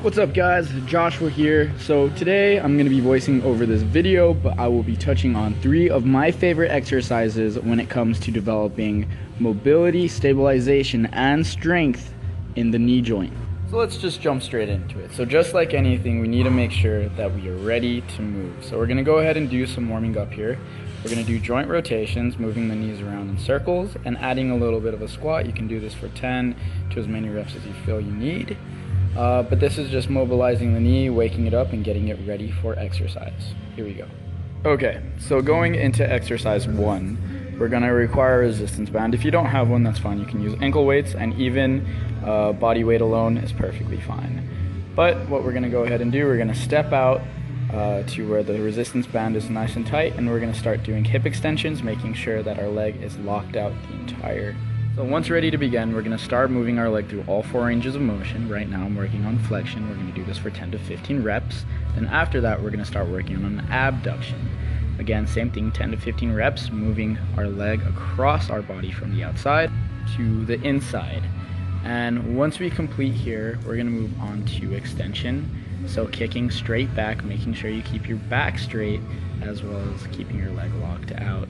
What's up guys, Joshua here. So today I'm going to be voicing over this video, but I will be touching on 3 of my favorite exercises when it comes to developing mobility, stabilization, and strength in the knee joint. So let's just jump straight into it. So just like anything, we need to make sure that we are ready to move. So we're going to go ahead and do some warming up here. We're going to do joint rotations, moving the knees around in circles and adding a little bit of a squat. You can do this for 10 to as many reps as you feel you need. But this is just mobilizing the knee, waking it up, and getting it ready for exercise. Here we go. Okay, so going into exercise 1, we're gonna require a resistance band. If you don't have one, that's fine. You can use ankle weights, and even body weight alone is perfectly fine. But what we're gonna go ahead and do, we're gonna step out to where the resistance band is nice and tight, and we're gonna start doing hip extensions, making sure that our leg is locked out the entire. So once ready to begin, we're going to start moving our leg through all 4 ranges of motion. Right now I'm working on flexion. We're going to do this for 10 to 15 reps. Then after that, we're going to start working on abduction. Again, same thing, 10 to 15 reps, moving our leg across our body from the outside to the inside. And once we complete here, we're going to move on to extension. So kicking straight back, making sure you keep your back straight, as well as keeping your leg locked out.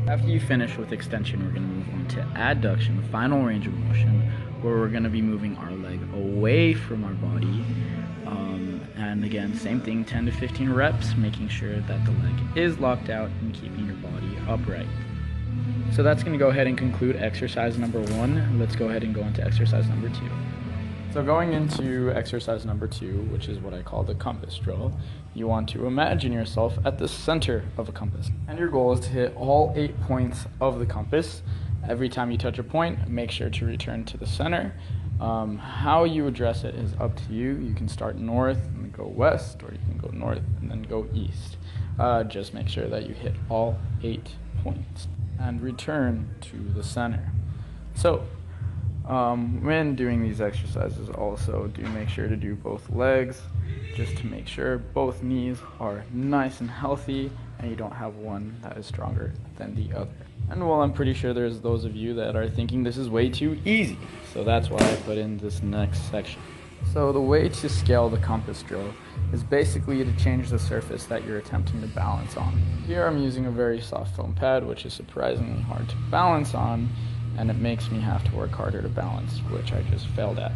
After you finish with extension, we're going to move on to adduction, the final range of motion, where we're going to be moving our leg away from our body. And again, same thing, 10 to 15 reps, making sure that the leg is locked out and keeping your body upright. So that's going to go ahead and conclude exercise number 1. Let's go ahead and go into exercise number 2. So going into exercise number 2, which is what I call the compass drill, you want to imagine yourself at the center of a compass. And your goal is to hit all 8 points of the compass. Every time you touch a point, make sure to return to the center. How you address it is up to you. You can start north and go west, or you can go north and then go east. Just make sure that you hit all 8 points and return to the center. So when doing these exercises, also do make sure to do both legs, just to make sure both knees are nice and healthy and you don't have one that is stronger than the other. And well, I'm pretty sure there's those of you that are thinking this is way too easy, so that's why I put in this next section. So the way to scale the compass drill is basically to change the surface that you're attempting to balance on. Here I'm using a very soft foam pad, which is surprisingly hard to balance on, and it makes me have to work harder to balance, which I just failed at.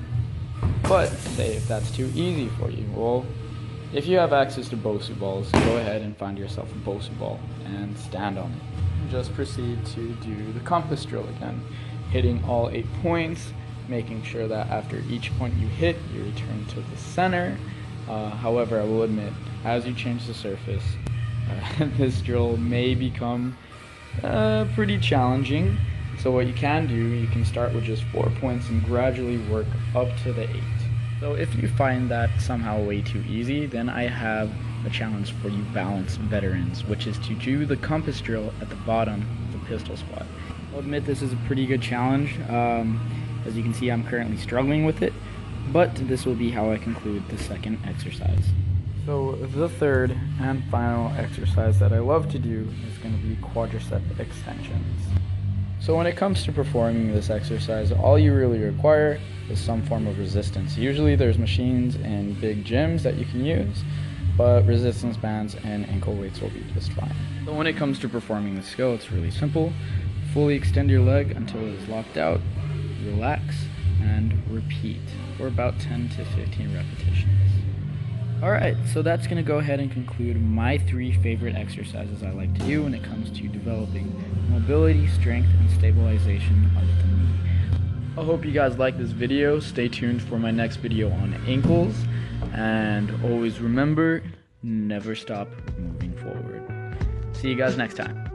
But say if that's too easy for you, well, if you have access to BOSU balls, go ahead and find yourself a BOSU ball and stand on it. Just proceed to do the compass drill again, hitting all 8 points, making sure that after each point you hit, you return to the center. However, I will admit, as you change the surface, this drill may become pretty challenging. So what you can do, you can start with just 4 points and gradually work up to the 8. So if you find that somehow way too easy, then I have a challenge for you balance veterans, which is to do the compass drill at the bottom of the pistol squat. I'll admit this is a pretty good challenge. As you can see, I'm currently struggling with it, but this will be how I conclude the second exercise. So the third and final exercise that I love to do is going to be quadricep extensions. So when it comes to performing this exercise, all you really require is some form of resistance. Usually there's machines in big gyms that you can use, but resistance bands and ankle weights will be just fine. So when it comes to performing this skill, it's really simple. Fully extend your leg until it is locked out, relax, and repeat for about 10 to 15 repetitions. Alright, so that's going to go ahead and conclude my 3 favorite exercises I like to do when it comes to developing mobility, strength, and stabilization of the knee. I hope you guys like this video. Stay tuned for my next video on ankles, and always remember, never stop moving forward. See you guys next time.